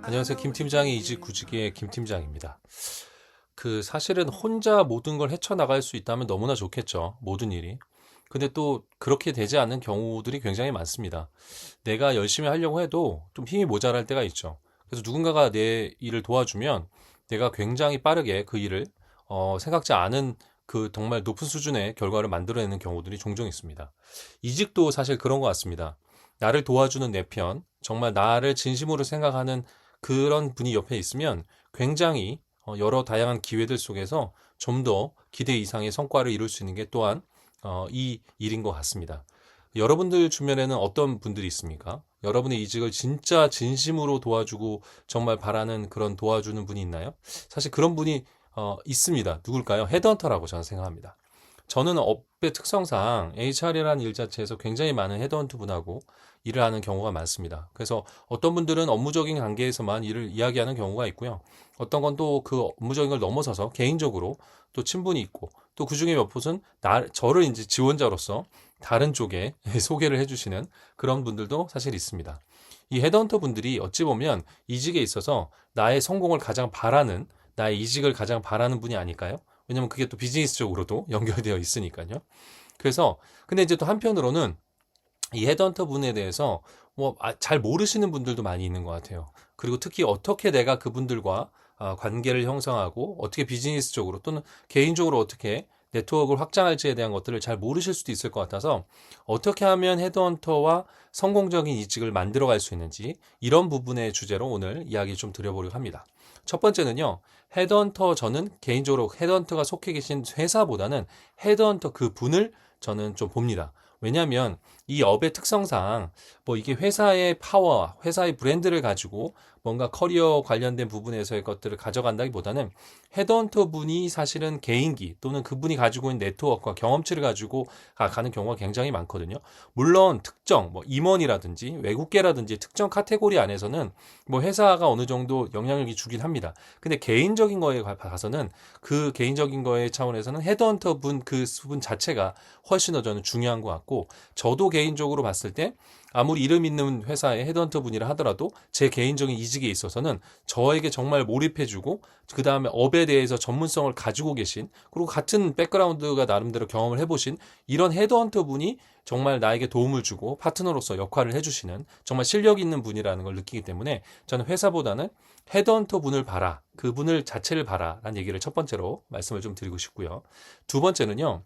안녕하세요. 김 팀장의 이직 구직의 김 팀장입니다. 사실은 혼자 모든 걸 헤쳐나갈 수 있다면 너무나 좋겠죠. 모든 일이. 근데 또 그렇게 되지 않는 경우들이 굉장히 많습니다. 내가 열심히 하려고 해도 좀 힘이 모자랄 때가 있죠. 그래서 누군가가 내 일을 도와주면 내가 굉장히 빠르게 그 일을 생각지 않은 정말 높은 수준의 결과를 만들어내는 경우들이 종종 있습니다. 이직도 사실 그런 것 같습니다. 나를 도와주는 내 편, 정말 나를 진심으로 생각하는 그런 분이 옆에 있으면 굉장히 여러 다양한 기회들 속에서 좀 더 기대 이상의 성과를 이룰 수 있는 게 또한 이 일인 것 같습니다. 여러분들 주변에는 어떤 분들이 있습니까? 여러분의 이직을 진짜 진심으로 도와주고 정말 바라는 그런 도와주는 분이 있나요? 사실 그런 분이 있습니다. 누굴까요? 헤드헌터라고 저는 생각합니다. 저는 업의 특성상 HR이라는 일 자체에서 굉장히 많은 헤드헌트 분하고 일을 하는 경우가 많습니다. 그래서 어떤 분들은 업무적인 관계에서만 일을 이야기하는 경우가 있고요. 어떤 건 또 그 업무적인 걸 넘어서서 개인적으로 또 친분이 있고 또 그중에 몇 분은 저를 이제 지원자로서 다른 쪽에 소개를 해주시는 그런 분들도 사실 있습니다. 이 헤드헌터 분들이 어찌 보면 이직에 있어서 나의 성공을 가장 바라는 나의 이직을 가장 바라는 분이 아닐까요? 왜냐면 그게 또 비즈니스적으로도 연결되어 있으니까요. 그래서 근데 이제 또 한편으로는 이 헤드헌터 분에 대해서 잘 모르시는 분들도 많이 있는 것 같아요. 그리고 특히 어떻게 내가 그분들과 관계를 형성하고 어떻게 비즈니스적으로 또는 개인적으로 어떻게 네트워크를 확장할지에 대한 것들을 잘 모르실 수도 있을 것 같아서 어떻게 하면 헤드헌터와 성공적인 이직을 만들어갈 수 있는지 이런 부분의 주제로 오늘 이야기 좀 드려보려고 합니다. 첫 번째는요. 저는 개인적으로 헤드헌터가 속해 계신 회사보다는 헤드헌터 그 분을 저는 좀 봅니다. 왜냐하면 이 업의 특성상 이게 회사의 파워, 회사의 브랜드를 가지고 뭔가 커리어 관련된 부분에서의 것들을 가져간다기보다는 헤드헌터 분이 사실은 개인기 또는 그분이 가지고 있는 네트워크와 경험치를 가지고 가는 경우가 굉장히 많거든요. 물론 특정 임원이라든지 외국계라든지 특정 카테고리 안에서는 회사가 어느 정도 영향력이 주긴 합니다. 근데 개인적인 거에 가서는 그 개인적인 거의 차원에서는 헤드헌터 분 자체가 훨씬 더 저는 중요한 것 같고 저도 개인적으로 봤을 때 아무리 이름 있는 회사의 헤드헌터 분이라 하더라도 제 개인적인 이직에 있어서는 저에게 정말 몰입해주고 그 다음에 업에 대해서 전문성을 가지고 계신 그리고 같은 백그라운드가 나름대로 경험을 해보신 이런 헤드헌터 분이 정말 나에게 도움을 주고 파트너로서 역할을 해주시는 정말 실력 있는 분이라는 걸 느끼기 때문에 저는 회사보다는 헤드헌터 분을 봐라. 그분을 자체를 봐라. 라는 얘기를 첫 번째로 말씀을 좀 드리고 싶고요. 두 번째는요.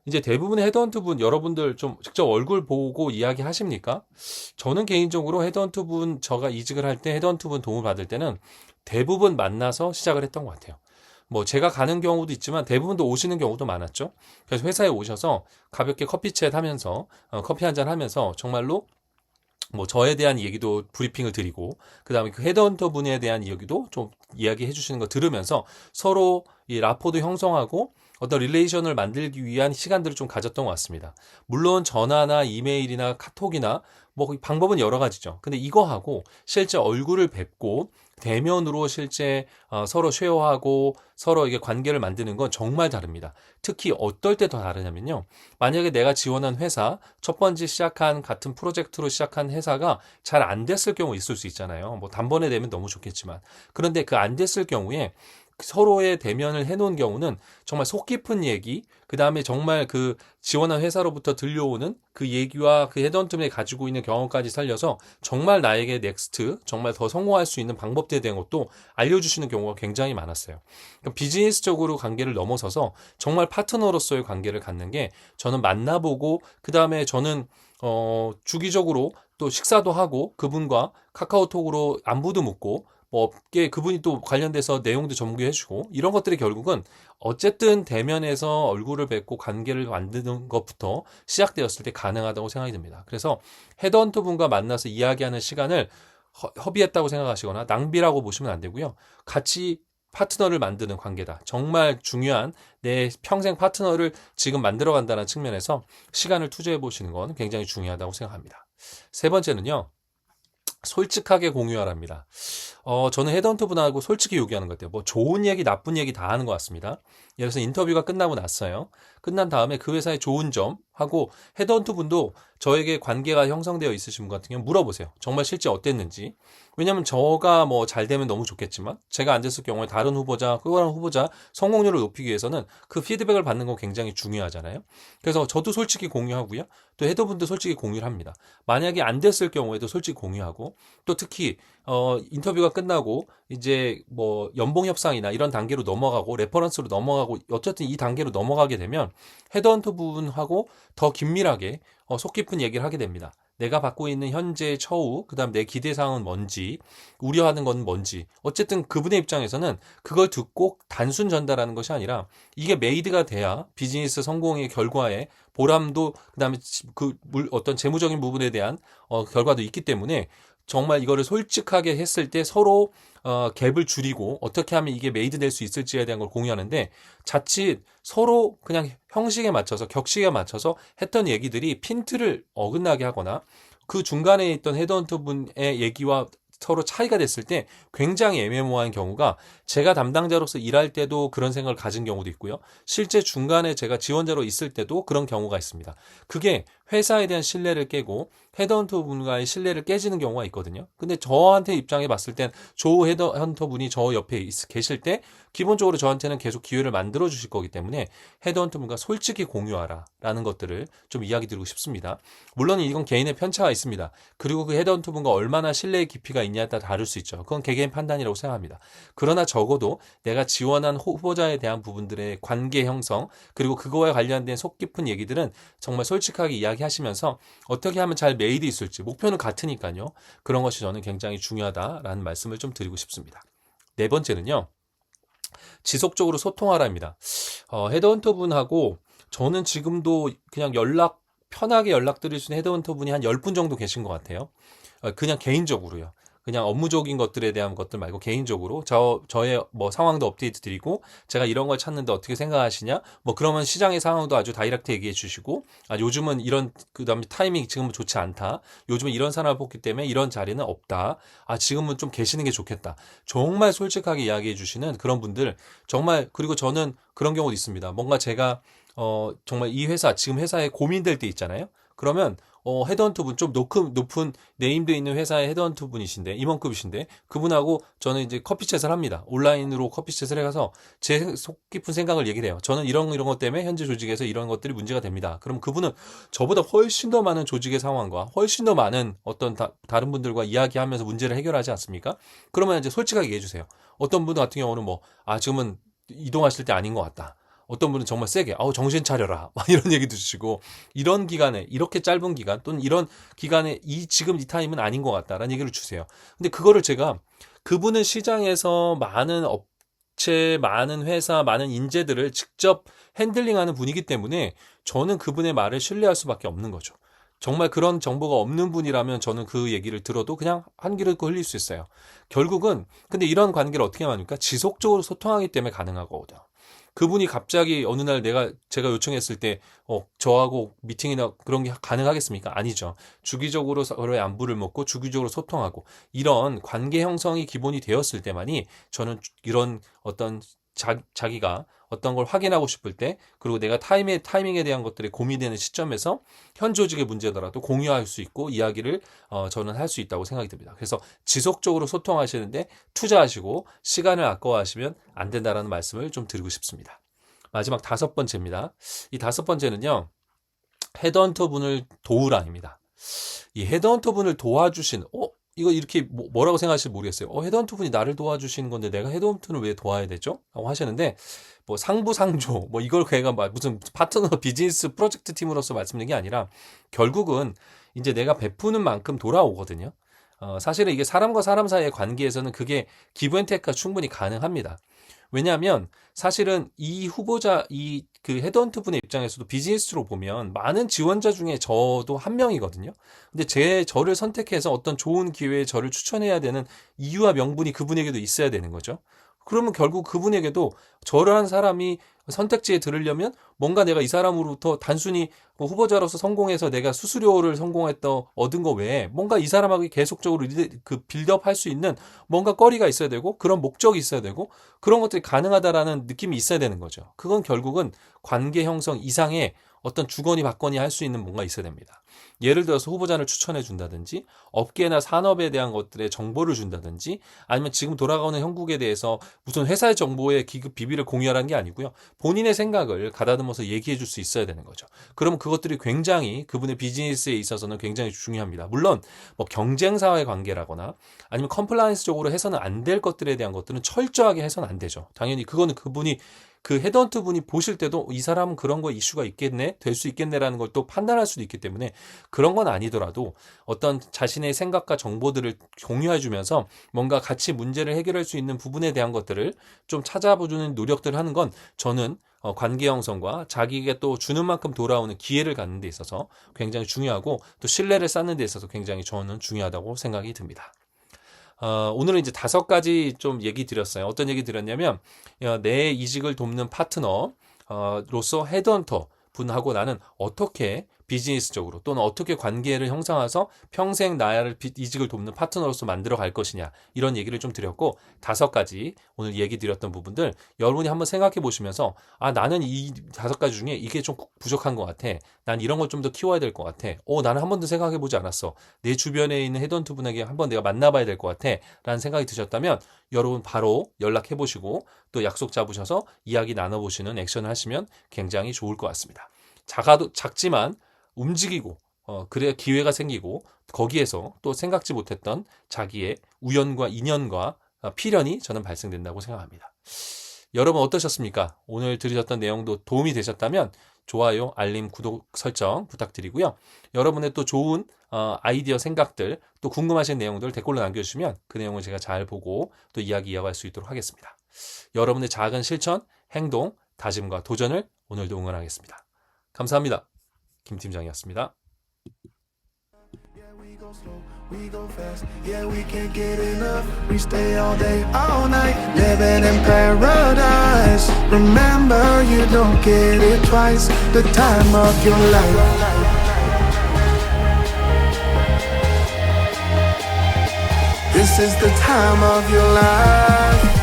이제 대부분의 헤드헌터 분 여러분들 좀 직접 얼굴 보고 이야기 하십니까? 저는 개인적으로 헤드헌터 분 제가 이직을 할 때 헤드헌터 분 도움을 받을 때는 대부분 만나서 시작을 했던 것 같아요. 제가 가는 경우도 있지만 대부분도 오시는 경우도 많았죠. 그래서 회사에 오셔서 가볍게 커피챗 하면서 커피 한잔 하면서 정말로 저에 대한 얘기도 브리핑을 드리고 그다음에 그 헤드헌터 분에 대한 이야기도 좀 이야기해 주시는 거 들으면서 서로 이 라포도 형성하고 어떤 릴레이션을 만들기 위한 시간들을 좀 가졌던 것 같습니다. 물론 전화나 이메일이나 카톡이나 방법은 여러 가지죠. 근데 이거하고 실제 얼굴을 뵙고 대면으로 실제 서로 쉐어하고 서로 이게 관계를 만드는 건 정말 다릅니다. 특히 어떨 때 더 다르냐면요. 만약에 내가 지원한 회사, 첫 번째 시작한 같은 프로젝트로 시작한 회사가 잘 안 됐을 경우 있을 수 있잖아요. 단번에 되면 너무 좋겠지만. 그런데 그 안 됐을 경우에 서로의 대면을 해놓은 경우는 정말 속 깊은 얘기, 그 다음에 정말 그 지원한 회사로부터 들려오는 그 얘기와 그 헤드헌터에 가지고 있는 경험까지 살려서 정말 나에게 넥스트, 정말 더 성공할 수 있는 방법들에 대한 것도 알려주시는 경우가 굉장히 많았어요. 그러니까 비즈니스적으로 관계를 넘어서서 정말 파트너로서의 관계를 갖는 게 저는 만나보고 그 다음에 저는 주기적으로 또 식사도 하고 그분과 카카오톡으로 안부도 묻고 업계 그분이 또 관련돼서 내용도 전무해주고 이런 것들이 결국은 어쨌든 대면에서 얼굴을 뵙고 관계를 만드는 것부터 시작되었을 때 가능하다고 생각이 듭니다. 그래서 헤드헌터 분과 만나서 이야기하는 시간을 허비했다고 생각하시거나 낭비라고 보시면 안 되고요. 같이 파트너를 만드는 관계다. 정말 중요한 내 평생 파트너를 지금 만들어 간다는 측면에서 시간을 투자해 보시는 건 굉장히 중요하다고 생각합니다. 세 번째는요. 솔직하게 공유하랍니다. 저는 헤드헌터 분하고 솔직히 얘기하는 것 같아요. 좋은 얘기, 나쁜 얘기 다 하는 것 같습니다. 예를 들어서 인터뷰가 끝나고 났어요. 끝난 다음에 그 회사의 좋은 점, 하고 헤드헌터 분도 저에게 관계가 형성되어 있으신 분 같은 경우는 물어보세요. 정말 실제 어땠는지. 왜냐면 저가 뭐 잘 되면 너무 좋겠지만 제가 안 됐을 경우에 다른 후보자, 그거랑 후보자 성공률을 높이기 위해서는 그 피드백을 받는 거 굉장히 중요하잖아요. 그래서 저도 솔직히 공유하고요. 또 헤더분도 솔직히 공유를 합니다. 만약에 안 됐을 경우에도 솔직히 공유하고 또 특히 인터뷰가 끝나고 이제 뭐 연봉 협상이나 이런 단계로 넘어가고 레퍼런스로 넘어가고 어쨌든 이 단계로 넘어가게 되면 헤드헌터 분하고 더 긴밀하게 속 깊은 얘기를 하게 됩니다. 내가 받고 있는 현재 처우, 그다음 내 기대 사항은 뭔지, 우려하는 건 뭔지. 어쨌든 그분의 입장에서는 그걸 듣고 단순 전달하는 것이 아니라 이게 메이드가 돼야 비즈니스 성공의 결과에 보람도 그다음에 어떤 재무적인 부분에 대한 결과도 있기 때문에 정말 이거를 솔직하게 했을 때 서로 갭을 줄이고 어떻게 하면 이게 메이드 될 수 있을지에 대한 걸 공유하는데 자칫 서로 그냥 형식에 맞춰서 격식에 맞춰서 했던 얘기들이 핀트를 어긋나게 하거나 그 중간에 있던 헤드헌터 분의 얘기와 서로 차이가 됐을 때 굉장히 애매모호한 경우가 제가 담당자로서 일할 때도 그런 생각을 가진 경우도 있고요. 실제 중간에 제가 지원자로 있을 때도 그런 경우가 있습니다. 그게 회사에 대한 신뢰를 깨고 헤드헌터 분과의 신뢰를 깨지는 경우가 있거든요. 근데 저한테 입장에 봤을 땐 조 헤드헌터 분이 저 옆에 계실 때 기본적으로 저한테는 계속 기회를 만들어 주실 거기 때문에 헤드헌터 분과 솔직히 공유하라 라는 것들을 좀 이야기 드리고 싶습니다. 물론 이건 개인의 편차가 있습니다. 그리고 그 헤드헌터 분과 얼마나 신뢰의 깊이가 있냐에 따라 다를 수 있죠. 그건 개개인 판단이라고 생각합니다. 그러나 적어도 내가 지원한 후보자에 대한 부분들의 관계 형성 그리고 그거와 관련된 속 깊은 얘기들은 정말 솔직하게 이야기하시면서 어떻게 하면 잘 메이드 있을지 목표는 같으니까요. 그런 것이 저는 굉장히 중요하다라는 말씀을 좀 드리고 싶습니다. 네 번째는요. 지속적으로 소통하라입니다. 헤드헌터 분하고 저는 지금도 그냥 편하게 연락드릴 수 있는 헤드헌터 분이 한 10분 정도 계신 것 같아요. 그냥 개인적으로요. 그냥 업무적인 것들에 대한 것들 말고 개인적으로 저의 뭐 상황도 업데이트 드리고 제가 이런 걸 찾는데 어떻게 생각하시냐? 뭐 그러면 시장의 상황도 아주 다이렉트 얘기해 주시고 요즘은 이런 그다음에 타이밍이 지금은 좋지 않다. 요즘은 이런 산업을 뽑기 때문에 이런 자리는 없다. 지금은 좀 계시는 게 좋겠다. 정말 솔직하게 이야기해 주시는 그런 분들 정말 그리고 저는 그런 경우도 있습니다. 뭔가 제가 정말 이 회사 지금 회사에 고민될 때 있잖아요. 그러면 헤드헌터 분 좀 높은 네임드 있는 회사의 헤드헌터 분이신데 임원급이신데 그분하고 저는 이제 커피챗을 합니다. 온라인으로 커피챗을 해가서 제 속 깊은 생각을 얘기를 해요. 저는 이런 것 때문에 현재 조직에서 이런 것들이 문제가 됩니다. 그럼 그분은 저보다 훨씬 더 많은 조직의 상황과 훨씬 더 많은 어떤 다른 분들과 이야기하면서 문제를 해결하지 않습니까? 그러면 이제 솔직하게 얘기해 주세요. 어떤 분 같은 경우는 지금은 이동하실 때 아닌 것 같다. 어떤 분은 정말 세게 정신 차려라 막 이런 얘기도 주시고 이런 기간에 이렇게 짧은 기간 또는 이런 기간에 지금 이 타임은 아닌 것 같다라는 얘기를 주세요. 근데 그거를 제가 그분은 시장에서 많은 업체, 많은 회사, 많은 인재들을 직접 핸들링하는 분이기 때문에 저는 그분의 말을 신뢰할 수밖에 없는 거죠. 정말 그런 정보가 없는 분이라면 저는 그 얘기를 들어도 그냥 한 귀를 고 흘릴 수 있어요. 결국은 근데 이런 관계를 어떻게 하니까 지속적으로 소통하기 때문에 가능하거든요. 그분이 갑자기 어느 날 제가 요청했을 때 저하고 미팅이나 그런 게 가능하겠습니까? 아니죠. 주기적으로 서로의 안부를 묻고 주기적으로 소통하고 이런 관계 형성이 기본이 되었을 때만이 저는 이런 어떤 자기가 어떤 걸 확인하고 싶을 때 그리고 내가 타이밍에 대한 것들이 고민되는 시점에서 현 조직의 문제더라도 공유할 수 있고 이야기를 저는 할 수 있다고 생각이 듭니다. 그래서 지속적으로 소통하시는데 투자하시고 시간을 아까워하시면 안 된다라는 말씀을 좀 드리고 싶습니다. 마지막 5번째입니다. 이 5번째는요. 헤드헌터 분을 도우라입니다. 이 헤드헌터 분을 도와주신 이거 이렇게 뭐라고 생각하실지 모르겠어요. 헤드헌터 분이 나를 도와주시는 건데 내가 헤드헌터를 왜 도와야 되죠? 라고 하시는데 상부상조 이걸 걔가 무슨 파트너 비즈니스 프로젝트 팀으로서 말씀드리는 게 아니라 결국은 이제 내가 베푸는 만큼 돌아오거든요. 사실은 이게 사람과 사람 사이의 관계에서는 그게 기브앤테이크가 충분히 가능합니다. 왜냐하면 사실은 이 후보자 그 헤드헌터 분의 입장에서도 비즈니스로 보면 많은 지원자 중에 저도 한 명이거든요. 근데 저를 선택해서 어떤 좋은 기회에 저를 추천해야 되는 이유와 명분이 그분에게도 있어야 되는 거죠. 그러면 결국 그분에게도 저러한 사람이 선택지에 들으려면 뭔가 내가 이 사람으로부터 단순히 후보자로서 성공해서 내가 수수료를 얻은 거 외에 뭔가 이 사람하고 계속적으로 빌드업 할 수 있는 뭔가 거리가 있어야 되고 그런 목적이 있어야 되고 그런 것들이 가능하다라는 느낌이 있어야 되는 거죠. 그건 결국은 관계 형성 이상의 어떤 주거니 받거니 할 수 있는 뭔가 있어야 됩니다. 예를 들어서 후보자를 추천해 준다든지 업계나 산업에 대한 것들의 정보를 준다든지 아니면 지금 돌아가는 형국에 대해서 무슨 회사의 정보의 기급 비밀을 공유하라는 게 아니고요. 본인의 생각을 가다듬어서 얘기해 줄 수 있어야 되는 거죠. 그러면 그것들이 굉장히 그분의 비즈니스에 있어서는 굉장히 중요합니다. 물론 뭐 경쟁사와의 관계라거나 아니면 컴플라이언스적으로 해서는 안 될 것들에 대한 것들은 철저하게 해서는 안 되죠. 당연히 그거는 그분이 그 헤드헌트 분이 보실 때도 이 사람은 그런 거 이슈가 있겠네, 될 수 있겠네라는 걸 또 판단할 수도 있기 때문에 그런 건 아니더라도 어떤 자신의 생각과 정보들을 공유해 주면서 뭔가 같이 문제를 해결할 수 있는 부분에 대한 것들을 좀 찾아보는 노력들을 하는 건 저는 관계 형성과 자기에게 또 주는 만큼 돌아오는 기회를 갖는 데 있어서 굉장히 중요하고 또 신뢰를 쌓는 데 있어서 굉장히 저는 중요하다고 생각이 듭니다. 오늘은 이제 5가지 좀 얘기 드렸어요. 어떤 얘기 드렸냐면, 내 이직을 돕는 파트너로서 헤드헌터 분하고 나는 어떻게 비즈니스적으로 또는 어떻게 관계를 형성해서 평생 나를 이직을 돕는 파트너로서 만들어 갈 것이냐 이런 얘기를 좀 드렸고 5가지 오늘 얘기 드렸던 부분들 여러분이 한번 생각해 보시면서 나는 이 5가지 중에 이게 좀 부족한 것 같아. 난 이런 걸 좀 더 키워야 될 것 같아. 나는 한 번도 생각해 보지 않았어. 내 주변에 있는 헤드헌터 분에게 한번 내가 만나봐야 될 것 같아 라는 생각이 드셨다면 여러분 바로 연락해 보시고 또 약속 잡으셔서 이야기 나눠보시는 액션을 하시면 굉장히 좋을 것 같습니다. 작지만 움직이고 그래야 기회가 생기고 거기에서 또 생각지 못했던 자기의 우연과 인연과 필연이 저는 발생된다고 생각합니다. 여러분 어떠셨습니까? 오늘 들으셨던 내용도 도움이 되셨다면 좋아요, 알림, 구독 설정 부탁드리고요. 여러분의 또 좋은 아이디어 생각들 또 궁금하신 내용들 댓글로 남겨주시면 그 내용을 제가 잘 보고 또 이야기 이어갈 수 있도록 하겠습니다. 여러분의 작은 실천, 행동, 다짐과 도전을 오늘도 응원하겠습니다. 감사합니다. 김 팀장이었습니다. We go fast, yeah, we can't get enough. We stay all day, all night, living in paradise. Remember, you don't get it twice. The time of your life. This is the time of your life.